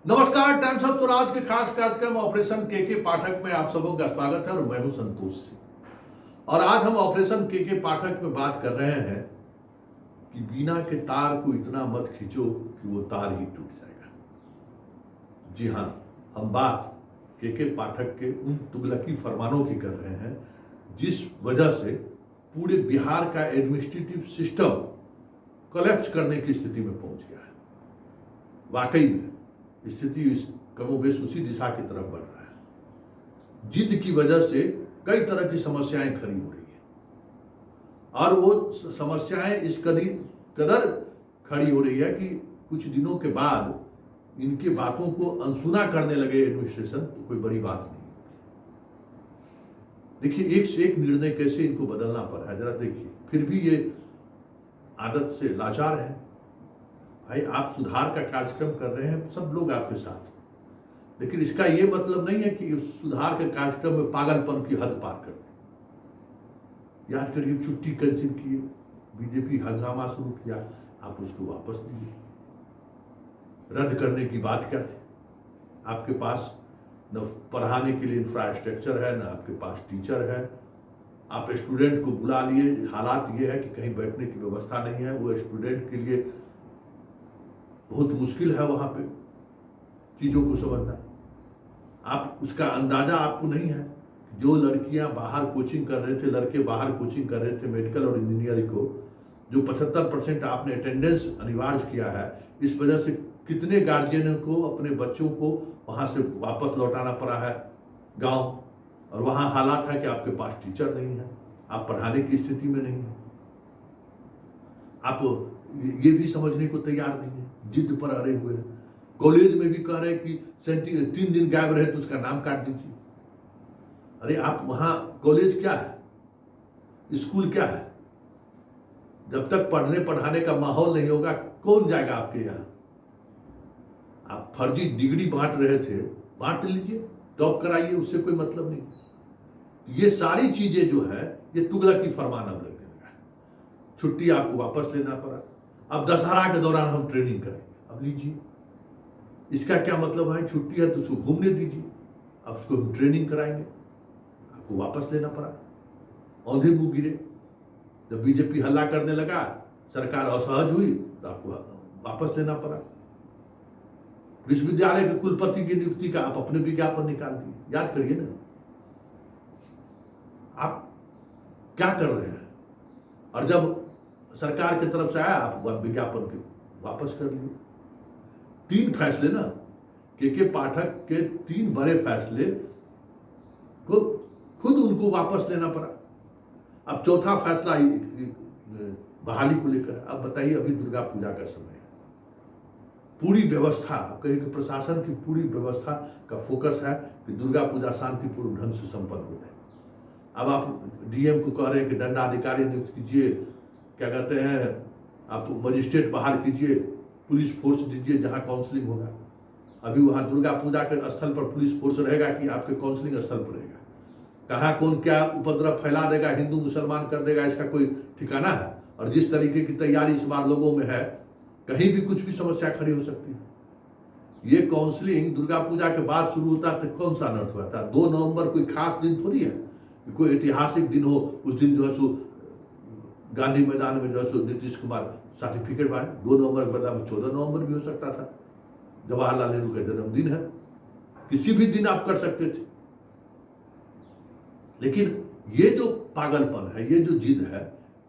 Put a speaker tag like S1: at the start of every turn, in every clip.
S1: नमस्कार, times of Swaraj के खास कार्यक्रम ऑपरेशन के पाठक में आप सबों का स्वागत है और मैं हूं संतोष सिंह। और आज हम ऑपरेशन के पाठक में बात कर रहे हैं कि बीना के तार को इतना मत खींचो कि वो तार ही टूट जाएगा। जी हां, हम बात के पाठक के उन तुगलकी फरमानों की कर रहे हैं जिस वजह से पूरे बिहार का एडमिनिस्ट्रेटिव सिस्टम कोलैप्स करने की स्थिति में पहुंच गया है। वाकई में स्थिति कमोबेश उसी दिशा की तरफ बढ़ रहा है। जिद की वजह से कई तरह की समस्याएं खड़ी हो रही है और वो समस्याएं इस कदर खड़ी हो रही है कि कुछ दिनों के बाद इनके बातों को अनसुना करने लगे एडमिनिस्ट्रेशन, तो कोई बड़ी बात नहीं। देखिए, एक से एक निर्णय कैसे इनको बदलना पड़ा है, जरा देखिए। फिर भी ये आदत से लाचार है। भाई, आप सुधार का कार्यक्रम कर रहे हैं, सब लोग आपके साथ, लेकिन इसका ये मतलब नहीं है कि उस सुधार के कार्यक्रम में पागलपन की हद पार कर दें। याद करिए, छुट्टी कैंसिल किए, बीजेपी हंगामा शुरू किया, आप उसको वापस दीजिए। रद्द करने की बात क्या थी? आपके पास न पढ़ाने के लिए इंफ्रास्ट्रक्चर है, न आपके पास टीचर है। आप स्टूडेंट को बुला लिए, हालात ये है कि कहीं बैठने की व्यवस्था नहीं है। वो स्टूडेंट के लिए बहुत मुश्किल है वहां पे चीजों को समझना। आप उसका अंदाजा आपको नहीं है। जो लड़कियां बाहर कोचिंग कर रहे थे, लड़के बाहर कोचिंग कर रहे थे मेडिकल और इंजीनियरिंग को, जो 75% आपने अटेंडेंस अनिवार्य किया है, इस वजह से कितने गार्जियनों को अपने बच्चों को वहां से वापस लौटाना पड़ा है गांव। और वहां हालात है कि आपके पास टीचर नहीं है, आप पढ़ाने की स्थिति में नहीं है। आप ये भी समझने को तैयार नहीं है, जिद पर अड़े हुए हैं। कॉलेज में भी कह रहे हैं कि 3 दिन गायब रहे तो उसका नाम काट दीजिए। अरे आप वहां, कॉलेज क्या है, स्कूल क्या है? जब तक पढ़ने पढ़ाने का माहौल नहीं होगा, कौन जाएगा आपके यहां? आप फर्जी डिग्री बांट रहे थे, बांट लीजिए, टॉप कराइए, उससे कोई मतलब नहीं। ये सारी चीजें जो है, ये तुगलकी फरमान अब लगने लगा है। छुट्टी आपको वापस लेना पड़ा। अब दशहरा के दौरान हम ट्रेनिंग करेंगे, अब लीजिए। इसका क्या मतलब है? छुट्टी है तो उसको घूमने दीजिए, अब उसको हम ट्रेनिंग कराएंगे, आपको वापस लेना पड़ा। औंधे मुंह गिरे। जब बीजेपी हल्ला करने लगा, सरकार असहज हुई, तो आपको वापस लेना पड़ा। विश्वविद्यालय के कुलपति की नियुक्ति का आप अपने विज्ञापन निकाल दिए। याद करिए ना, आप क्या कर रहे हैं? और जब सरकार की तरफ से आया, आप विज्ञापन के वापस कर लिए। 3 फैसले ना, के पाठक के 3 बड़े फैसले को खुद उनको वापस लेना पड़ा। अब चौथा फैसला बहाली को लेकर। अब बताइए, अभी दुर्गा पूजा का समय है, पूरी व्यवस्था, कहीं कि प्रशासन की पूरी व्यवस्था का फोकस है कि दुर्गा पूजा शांतिपूर्ण ढंग से संपन्न हो जाए। अब आप डीएम को कह रहे हैं कि दंडाधिकारी नियुक्त कीजिए, क्या कहते हैं, आप मजिस्ट्रेट बहाल कीजिए, पुलिस फोर्स दीजिए जहां काउंसलिंग होगा। अभी वहां दुर्गा पूजा के स्थल पर पुलिस फोर्स रहेगा कि आपके काउंसलिंग स्थल पर रहेगा? कहाँ कौन क्या उपद्रव फैला देगा, हिंदू मुसलमान कर देगा, इसका कोई ठिकाना है? और जिस तरीके की तैयारी इस बार लोगों में है, कहीं भी कुछ भी समस्या खड़ी हो सकती है। ये काउंसलिंग दुर्गा पूजा के बाद शुरू होता है तो कौन सा अनर्थ हुआ था? 2 नवंबर कोई खास दिन थोड़ी है, कोई ऐतिहासिक दिन हो। उस दिन जो है सो गांधी मैदान में जो है सो नीतीश कुमार सर्टिफिकेट बांटे। 2 नवंबर के बदला में 14 नवंबर भी हो सकता था, जवाहरलाल नेहरू का जन्मदिन है। किसी भी दिन आप कर सकते थे। लेकिन ये जो पागलपन है, ये जो जिद है,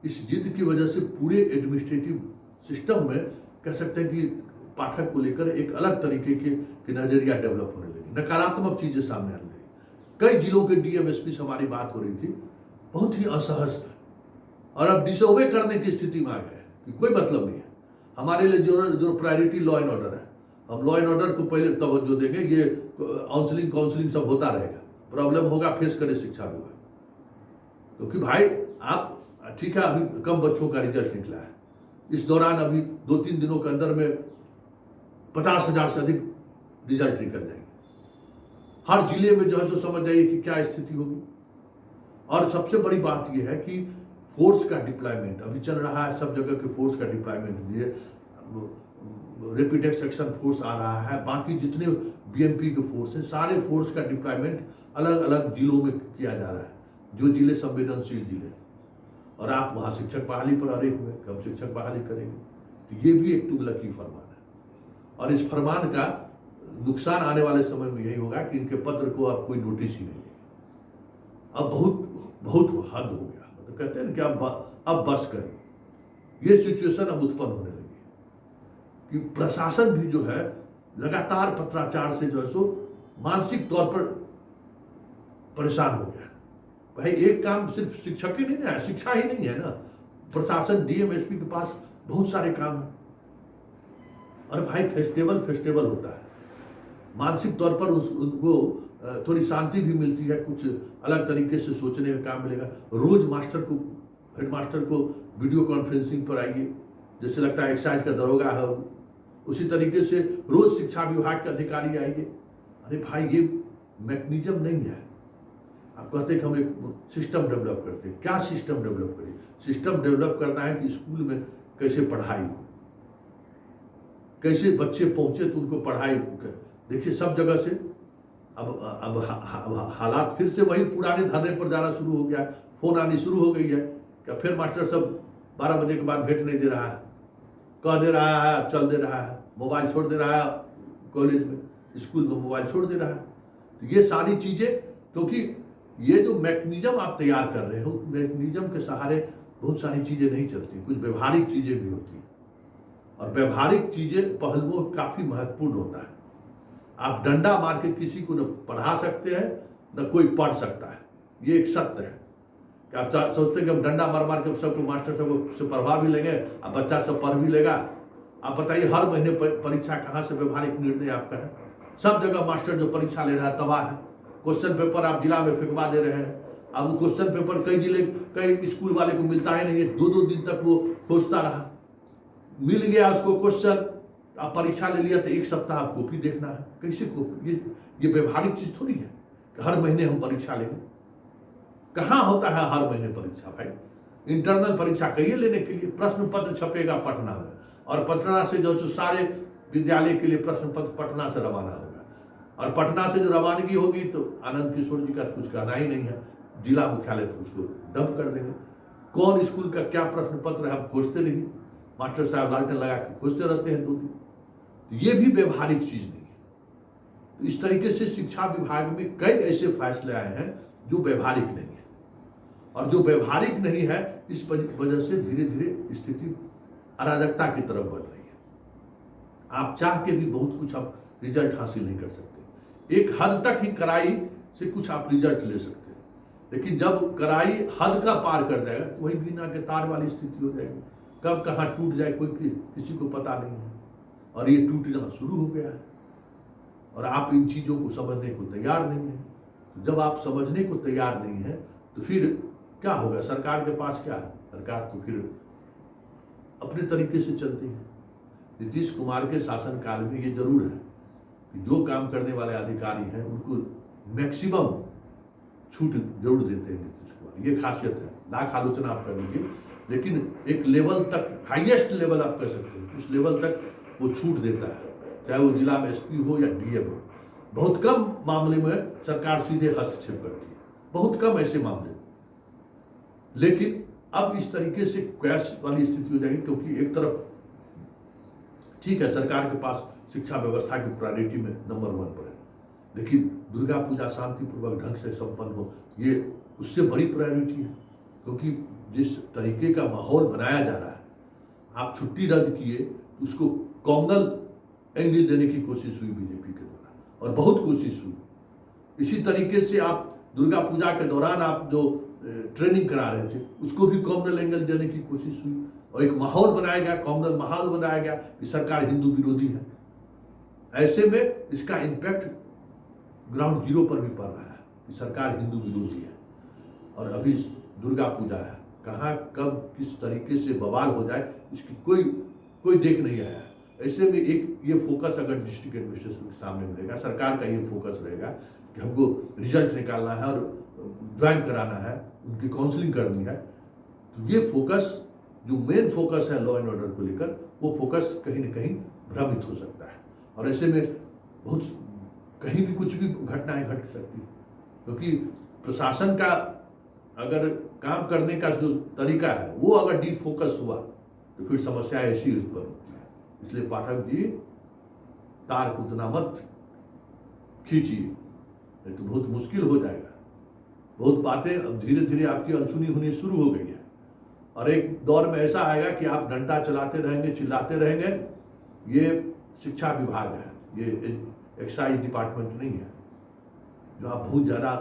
S1: इस जिद की वजह से पूरे एडमिनिस्ट्रेटिव सिस्टम में कह सकते हैं कि पाठक को लेकर एक अलग तरीके के नजरिया डेवलप होने लगी, नकारात्मक चीजें सामने आने लगी। कई जिलों के डीएम एसपी से हमारी बात हो रही थी, बहुत ही असहज था और अब डिसओबे करने की स्थिति में आ गए कि कोई मतलब नहीं है। हमारे लिए जो प्रायोरिटी लॉ एंड ऑर्डर है, हम लॉ एंड ऑर्डर को पहले तवज्जो देंगे। ये काउंसलिंग सब होता रहेगा, प्रॉब्लम होगा फेस करे शिक्षा विभाग। क्योंकि भाई, आप ठीक है, अभी कम बच्चों का रिजल्ट निकला है, इस दौरान अभी 2-3 दिनों के अंदर में 50,000 से अधिक रिजल्ट निकल जाएंगे। हर जिले में जो है सो समझ जाइए कि क्या स्थिति होगी। और सबसे बड़ी बात यह है कि फोर्स का डिप्लॉयमेंट अभी चल रहा है, सब जगह के फोर्स का डिप्लॉयमेंट दिए। रैपिड एक्शन फोर्स आ रहा है, बाकी जितने बीएमपी के फोर्स हैं, सारे फोर्स का डिप्लॉयमेंट अलग अलग जिलों में किया जा रहा है, जो जिले संवेदनशील जिले, और आप वहाँ शिक्षक बहाली पर अड़े हुए, कब शिक्षक बहाली करेंगे? तो ये भी एक तुगलकी फरमान है, और इस फरमान का नुकसान आने वाले समय में यही होगा कि इनके पत्र को अब कोई नोटिस ही नहीं लेगा। अब बहुत बहुत हद हो गया, तो कहते हैं कि अब बस करिए। ये सिचुएशन अब उत्पन्न होने लगी कि प्रशासन भी जो है लगातार पत्राचार से जो है सो मानसिक तौर पर परेशान हो गया। भाई एक काम सिर्फ शिक्षक ही नहीं है, शिक्षा ही नहीं है ना, प्रशासन डीएम एसपी के पास बहुत सारे काम है। और भाई फेस्टिवल होता है, मानसिक तौर पर उनको थोड़ी शांति भी मिलती है, कुछ अलग तरीके से सोचने का काम मिलेगा। रोज हेडमास्टर को वीडियो कॉन्फ्रेंसिंग पर आइए, जैसे लगता है एक्साइज का दरोगा है, उसी तरीके से रोज शिक्षा विभाग के अधिकारी आइए। अरे भाई ये मैकेनिज्म नहीं है। आप कहते हैं कि हम एक सिस्टम डेवलप करते हैं, क्या सिस्टम डेवलप करें? सिस्टम डेवलप करना है कि स्कूल में कैसे पढ़ाई हो, कैसे बच्चे पहुंचे तो उनको पढ़ाई। देखिए सब जगह से अब हालात फिर से वही पुराने धरने पर जाना शुरू हो गया है, फोन आनी शुरू हो गई है कि फिर मास्टर सब 12 बजे के बाद भेंट नहीं दे रहा है, कह दे रहा है, चल दे रहा है, मोबाइल छोड़ दे रहा है, कॉलेज में स्कूल में मोबाइल छोड़ दे रहा है। तो ये सारी चीजें, क्योंकि ये जो मैकेनिज्म आप तैयार कर रहे हो, मैकेनिज्म के सहारे बहुत सारी चीजें नहीं चलती, कुछ व्यवहारिक चीजें भी होती हैं, और व्यवहारिक चीजें पहलुओं काफी महत्वपूर्ण होता है। आप डंडा मार के किसी को न पढ़ा सकते हैं न कोई पढ़ सकता है, ये एक सत्य है। कि आप सोचते हैं कि हम डंडा मार मार के सबको मास्टर सबको से पढ़वा भी लेंगे और बच्चा सब पढ़ भी लेगा। आप बताइए हर महीने परीक्षा कहाँ से व्यवहारिक निर्णय आपका है? सब जगह मास्टर जो परीक्षा ले रहा है तबाह है। क्वेश्चन पेपर आप जिला में फेंकवा दे रहे हैं। अब वो क्वेश्चन पेपर कई स्कूल वाले को मिलता ही नहीं है, 2-2 दिन तक वो खोजता रहा, मिल गया उसको क्वेश्चन, आप परीक्षा ले लिया तो 1 सप्ताह आप कॉपी देखना है। कैसे कॉपी? ये व्यवहारिक चीज थोड़ी है कि हर महीने हम परीक्षा लेंगे। कहाँ होता है हर महीने परीक्षा भाई? इंटरनल परीक्षा कहिए लेने के लिए, प्रश्न पत्र छपेगा पटना में, और पटना से जो सारे विद्यालय के लिए प्रश्न पत्र पटना से रवाना होगा, और पटना से जो रवानगी होगी तो आनंद किशोर जी का कुछ कहना ही नहीं है, जिला मुख्यालय तो उसको डंप कर देंगे। कौन स्कूल का क्या प्रश्न पत्र है हम खोजते नहीं, मास्टर साहब लालटेन लगा के खोजते रहते हैं 2 दिन। ये भी व्यवहारिक चीज नहीं है। तो इस तरीके से शिक्षा विभाग में कई ऐसे फैसले आए हैं जो व्यवहारिक नहीं है, और जो व्यवहारिक नहीं है इस वजह से धीरे धीरे स्थिति अराजकता की तरफ बढ़ रही है। आप चाह के भी बहुत कुछ आप रिजल्ट हासिल नहीं कर सकते। एक हद तक ही कड़ाई से कुछ आप रिजल्ट ले सकते हैं, लेकिन जब कड़ाई हद का पार कर जाएगा तो वही बिना के तार वाली स्थिति हो जाएगी। कब कहाँ टूट जाए कोई किसी को पता नहीं है, और ये टूटना शुरू हो गया है, और आप इन चीजों को समझने को तैयार नहीं है। तो जब आप समझने को तैयार नहीं है तो फिर क्या होगा? सरकार के पास क्या है? सरकार तो फिर अपने तरीके से चलती है। नीतीश कुमार के शासनकाल में ये जरूर है कि जो काम करने वाले अधिकारी हैं उनको मैक्सिमम छूट जरूर देते हैं नीतीश कुमार, ये खासियत है। लाख आलोचना आप कर लीजिए, लेकिन एक लेवल तक, हाईएस्ट लेवल आप कह सकते हैं, उस लेवल तक वो छूट देता है, चाहे वो जिला में एसपी हो या डीएम हो। बहुत कम मामले में सरकार सीधे हस्तक्षेप करती है, बहुत कम ऐसे मामले। लेकिन अब इस तरीके से क्रैश वाली स्थिति हो जाएगी, क्योंकि एक तरफ ठीक है सरकार के पास शिक्षा व्यवस्था की प्रायोरिटी में नंबर 1 पर है, लेकिन दुर्गा पूजा शांतिपूर्वक ढंग से संपन्न हो, ये उससे बड़ी प्रायोरिटी है। क्योंकि जिस तरीके का माहौल बनाया जा रहा है, आप छुट्टी रद्द किए, उसको कॉमनल एंगल देने की कोशिश हुई बीजेपी के द्वारा, और बहुत कोशिश हुई। इसी तरीके से आप दुर्गा पूजा के दौरान आप जो ट्रेनिंग करा रहे थे उसको भी कॉमनल एंगल देने की कोशिश हुई, और एक माहौल बनाया गया, कॉमनल माहौल बनाया गया कि सरकार हिंदू विरोधी है। ऐसे में इसका इम्पैक्ट ग्राउंड जीरो पर भी पड़ रहा है कि सरकार हिंदू विरोधी है। और अभी दुर्गा पूजा है, कहाँ कब किस तरीके से बवाल हो जाए इसकी कोई देख नहीं आया है। ऐसे में एक ये फोकस अगर डिस्ट्रिक्ट एडमिनिस्ट्रेशन के सामने मिलेगा, सरकार का ये फोकस रहेगा कि हमको रिजल्ट निकालना है और ज्वाइन कराना है, उनकी काउंसलिंग करनी है, तो ये फोकस जो मेन फोकस है लॉ एंड ऑर्डर को लेकर, वो फोकस कहीं ना कहीं भ्रमित हो सकता है। और ऐसे में बहुत कहीं भी कुछ भी घटनाएं घट सकती हैं, क्योंकि प्रशासन का अगर काम करने का जो तरीका है वो अगर डिफोकस हुआ तो फिर समस्या ऐसी उत्पन्न होती है। इसलिए पाठक जी तार को उतना मत खींचिए, नहीं तो बहुत मुश्किल हो जाएगा। बहुत बातें अब धीरे धीरे आपकी अनसुनी होनी शुरू हो गई है, और एक दौर में ऐसा आएगा कि आप डंडा चलाते रहेंगे, चिल्लाते रहेंगे। ये शिक्षा विभाग है, ये एक्साइज डिपार्टमेंट नहीं है, जो आप बहुत ज़्यादा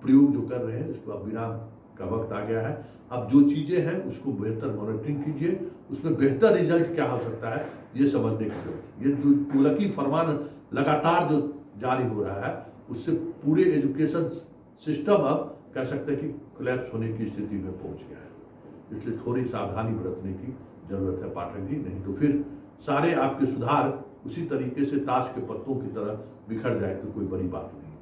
S1: प्रयोग जो कर रहे हैं उसको अब विराम का वक्त आ गया है। अब जो चीज़ें हैं उसको बेहतर मॉनिटरिंग कीजिए, उसमें बेहतर रिजल्ट क्या हो सकता है ये समझने की जरूरत है। ये जो तुगलकी फरमान लगातार जो जारी हो रहा है उससे पूरे एजुकेशन सिस्टम अब कह सकते हैं कि कोलैप्स होने की स्थिति में पहुंच गया है। इसलिए थोड़ी सावधानी बरतने की जरूरत है पाठक जी, नहीं तो फिर सारे आपके सुधार उसी तरीके से ताश के पत्तों की तरह बिखर जाए तो कोई बड़ी बात नहीं।